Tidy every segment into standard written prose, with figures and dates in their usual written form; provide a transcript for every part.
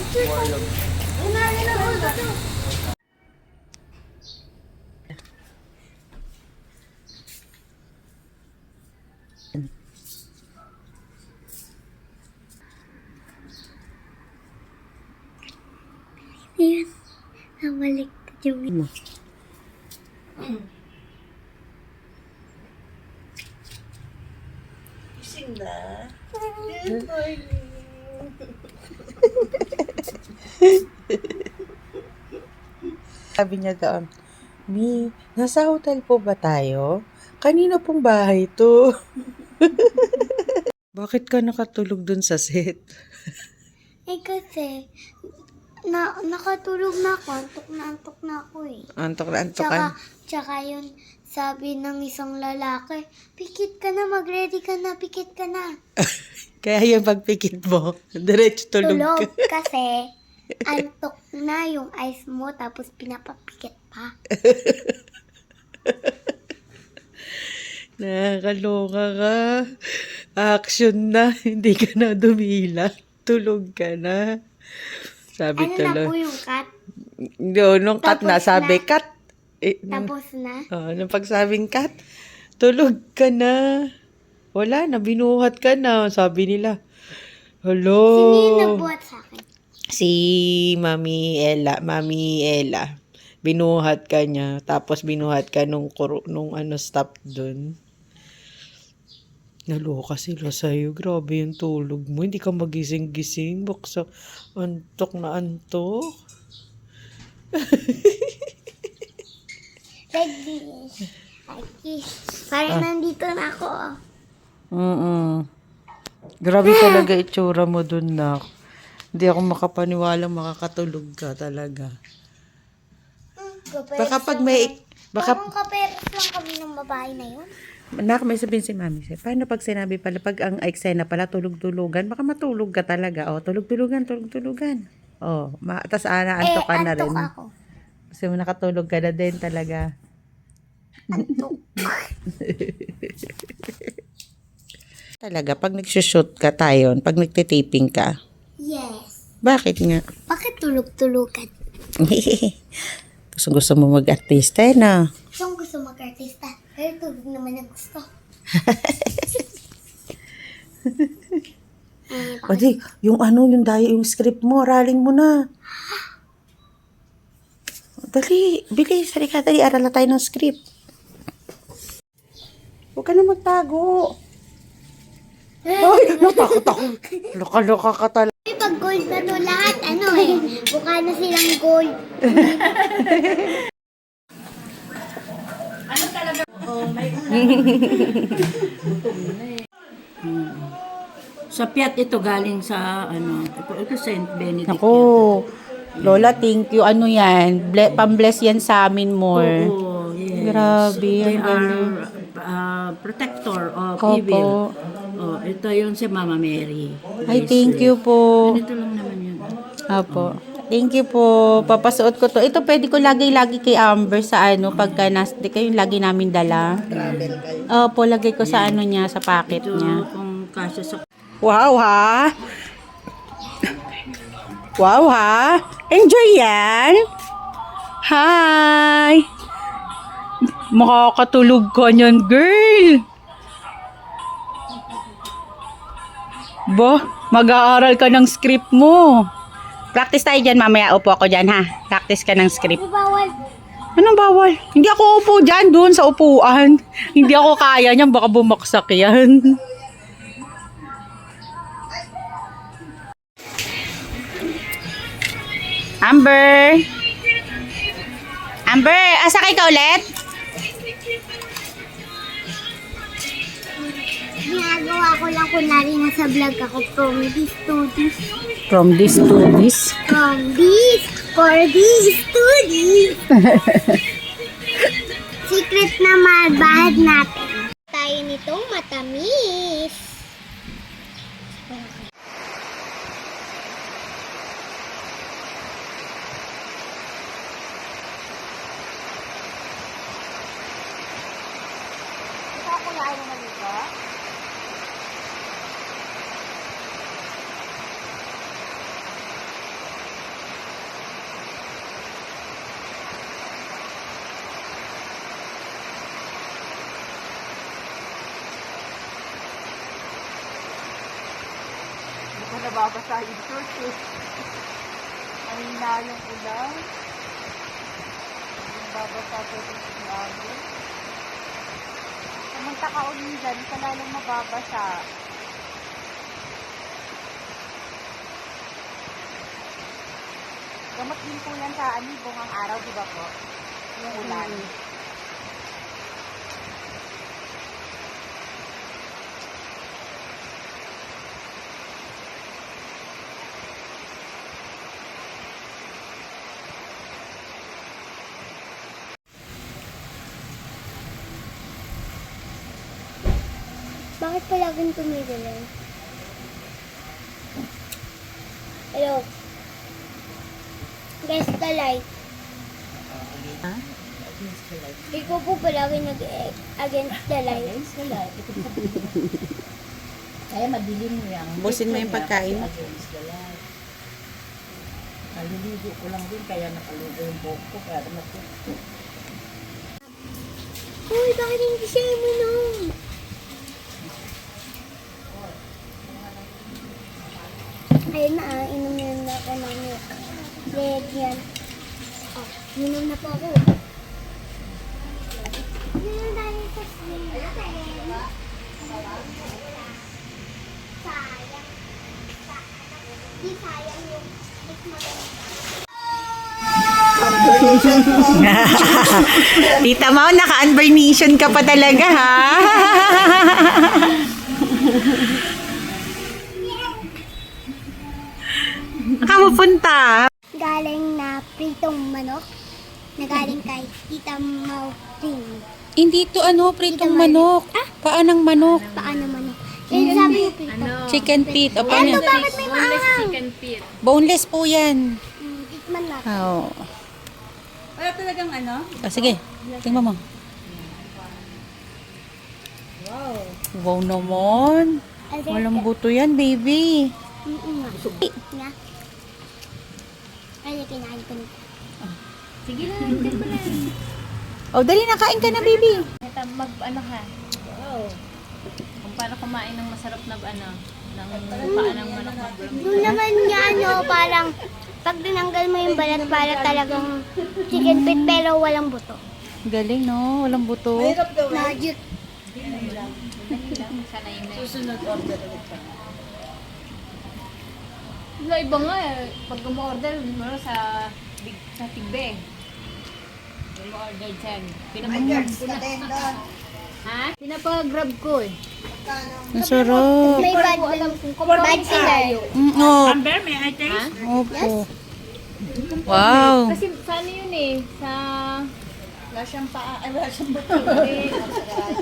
Ayan. Nabaliktad yung Gising na. Sabi niya doon, Mi, nasa hotel po ba tayo? Kanina pong bahay to. Bakit ka nakatulog dun sa set? kasi, nakatulog na ako. Antok na ako eh. Antok na antok ka. Tsaka yun, sabi ng isang lalaki, pikit ka na, mag-ready ka na, pikit ka na. Kaya yung pagpikit mo, diretso tulog ka. Tulog kasi, antok na yung eyes mo, tapos pinapapikit pa. Nakakaloka ka. Action na. Hindi ka na dumila. Tulog ka na. Sabi Ano na po tuloy. yung cut? Nung cut na, Tapos sabi na. cut. Tapos na? Nung pagsabing cut, tulog ka na. Wala na, binuhat ka na. Sabi nila. Hello. Sino yung nabuhat sa akin? Si Mami Ella. Binuhat ka niya. Tapos binuhat ka nung stop dun. Naloka sila sa'yo. Grabe yung tulog mo. Hindi ka magising-gising. Baksa antok na antok. Like this. Parang nandito na ako. Grabe talaga itsura mo dun na. Hindi ako makapaniwala makakatulog ka talaga. Baka pag may... Parang kaperos lang kami ng babae na yun. Nak, may sabihin si Mami. Paano pag sinabi pala, pag ang eksena pala tulog-tulugan, baka matulog ka talaga. O, tulog-tulugan. O, tas antok ka na rin. Antok ako. Kasi nakatulog ka na din talaga. Antok. Talaga, pag nagsushoot ka tayo, pag nagtitaping ka, Yes. bakit nga? Bakit tulog-tulugan? Gusto mo mag-artista na. Siyang gusto mag-artista. Pero tulog naman ang gusto. Pwede, yung script mo, araling mo na. Dali, bilis, halika, dali, arala tayo ng script. Huwag ka na magtago. Ay, natakot ako. Loka-loka ka talaga. Pag gold na to lahat, mukha na silang gold. Sa Piat ito galing sa ito Saint Benedict. Ako, Lola, thank you. Ano yan? Pambless yan sa amin more. Oo, yes. Grabe, They ang galing. are protector of Opo. evil. Oh, ito yung si Mama Mary. Ay, thank you po. Ganito lang naman yun. Apo. Thank you po. Papasuot ko to. Ito pwede ko lagay-lagi kay Amber sa pagka di kayo lagi namin dala. Travel kayo. Opo, lagay ko sa niya, sa packet Ito niya. kung kasya sa... Wow, ha? Wow, ha? Enjoy yan? Hi! Makakatulog ka niyan, girl! Ba, mag-aaral ka ng script mo. Practice tayo dyan, mamaya upo ako dyan, ha? Practice ka ng script. Bawal. Anong bawal? Hindi ako upo dyan, doon sa upuan. Hindi ako kaya niyan, baka bumaksak yan. Amber! Amber, asakay ka ulit? Ginagawa ko lang kunwari nasa vlog ako from this to this. From this to this? From this, for this to this. Secret na mabahad natin. Tayo nitong matamis. nababasa yung short eh. Mahina yung ulan. Nababasa ko yung sinabi. Pumunta ka ulit dyan, ka lalong mababasa. Gamot din po yan sa anibong ang araw, di ba po? Yung ulan. Bakit palaging tumigilan? Hello? Guess the light. Ha? Ikaw po palagi nag-against the light. Kaya madilim yan. Busin mo yung pagkain. Naliligo ko lang din, kaya nakalugo yung buhok ko, kaya natuto. Uy, bakit hindi siya imunom? Ayun na inom na ako ng milk. Red yan. Oh, inom na po ako. Inom tayo sa sleep. Sayang. Di sayang yung sleep Tita Mau, naka-unburnation ka pa talaga, ha? Kamupunta? Galing na pritong manok na galing kay Tita Mau Pring. Hindi to pritong manok. Paa ng manok. Paano manok? Eh, sabi mo prito. Chicken feet. O, paano? Ano, bakit may maanghang? Boneless po yan. Tikman natin. Oh. Wala talagang Sige, tingnan mo. Wow naman. Walang buto yan, baby. Nga. Ay, kinain ko nito. Sige na, hindi ko na. Oh, dali na, kain ka na, baby. Ito, mag-ano ka? Kung paano kumain ng masarap na ng paa ng manok na Yung naman niya, parang pag tinanggal mo yung balat para talagang chicken feet pero walang buto. Galing, no? Walang buto. Magic. Sana yun na yun. Susunod order ulit ka. Wala, iba nga eh. Pag umorder mo sa tigbe. Umorder dyan. Pinapag-grab ko na. Ha? Pinapag-grab ko eh. Ang sarap. May bad bad sila. Oh, Amber, may I taste? opo. Wow. Kasi sa ano yun eh? Sa... Wala siyang paa, ay wala siyang buto.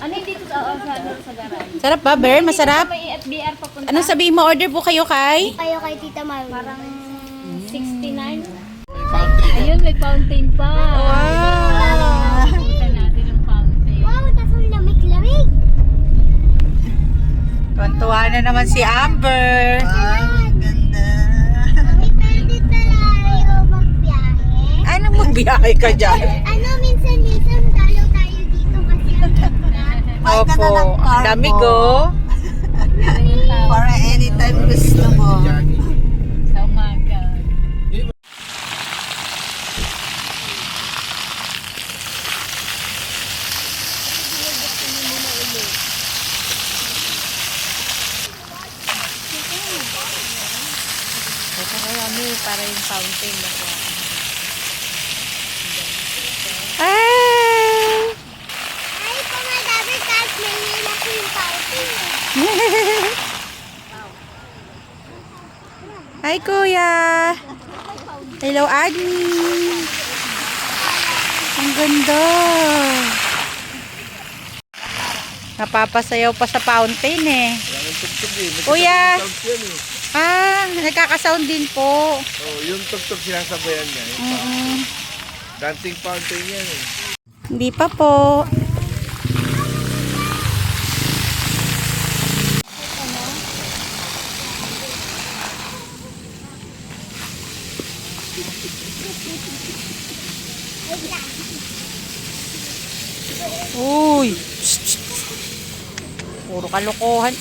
Ano yung dito sa garage? Sarap ba, Ber? Masarap? May FBR papunta. Anong sabihin mo? Order po kayo kay? Kayo kay Tita Maru. Parang 69. Ayun, may fountain pa. Wow. Punta natin ang fountain. Wow, tas ang lamig-lamig. Tuwan-tuwa na naman si Amber. Ganda. May pwede tayo magbiyahe. Anong magbiyahe ka dyan? Ano, minsan talo tayo dito kasi ang Opo. Ang lamig, oh. Para anytime gusto mo. Sa umaga. Ito kami para yung fountain. Ay! Ay, pumadami kahit may nilak yung fountain. Hi, Kuya! Hello, Agni! Ang ganda! Napapasayaw pa sa fountain eh. Kuya! Nagkakasound din po. Oh, yung tugtog sinasabayan niya. Yung dancing fountain yan eh. Hindi pa po. Uy! Psst, psst. Puro kalokohan.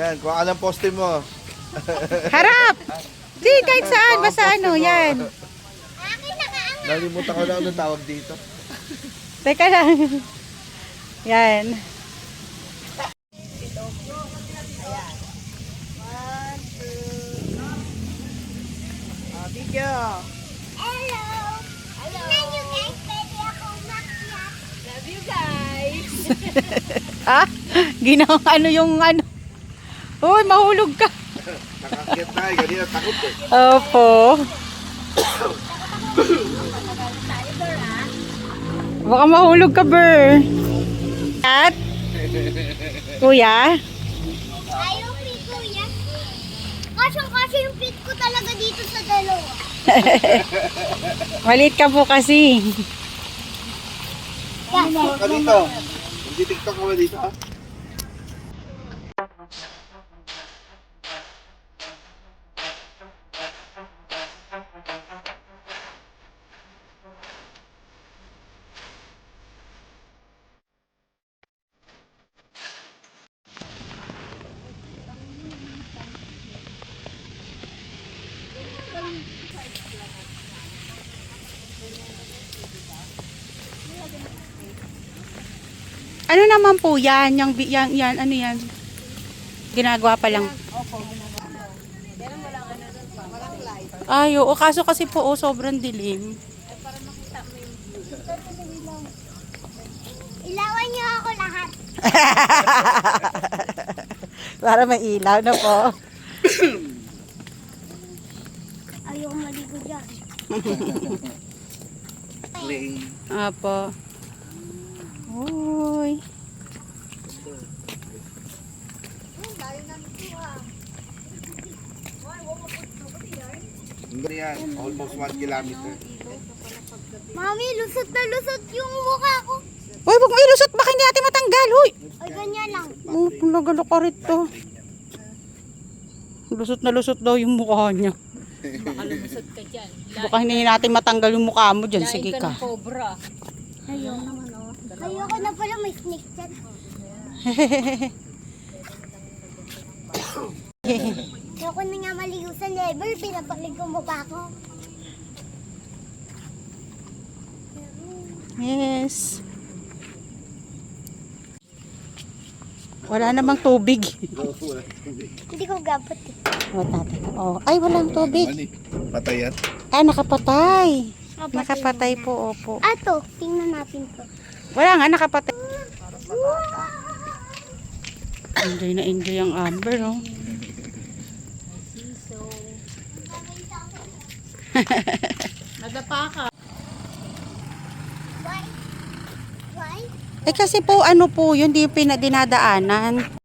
Yan, kung anong poste mo. Harap! Di, kahit saan. Basta ano, yan. Nalimutan ko na ano tawag dito. Teka lang. Yan. Hello! Tingnan nyo guys, pwede akong makyat. Love you guys. Ah? Ginawa ano yung ano. Uy, mahulog ka. Nakakyat tayo, ganyan takot eh. Opo. Baka mahulog ka, Ber. At? Kuya? Ayaw pit ko yan. Kasyang-kasya yung pit ko talaga dito sa dalawa. Maliit ka po kasi. Ka dito. Hindi TikTok ka ba dito? Ano naman po yan? Yan, ano yan? Ginagawa pa lang. Ay, oo. Kaso kasi po, sobrang dilim. Ilawan niyo ako lahat. Para may ilaw na po. Ayaw maligo dyan. Apo. Uy. Yan, almost 1 kilometer. Mami, lusot na lusot yung mukha ko. Uy, huwag mo ilusot. Baka hindi natin matanggal. Uy. Ay, ganyan lang. Nagalo ka rito. Lusot na lusot daw yung mukha niya. Baka lumusot ka dyan. Baka hindi natin matanggal yung mukha mo dyan. Lain Sige ka ka. ng cobra. Ayoko na pala may snake dyan. Ayoko na nga maligo sa level. Pinapalig ko mukha ko. Yes. Wala namang tubig. Hindi ko gabot eh. Oh, tatay. Oh, ay, walang tubig. Patay yan. Ay, nakapatay. Nakapatay po, opo. Ato, tingnan natin to. Wala nga, nakapatay. Enjoy na enjoy ang Amber, oh. Nadapa ka. Why? Why? Eh kasi po, ano po, yun di yung dinadaanan.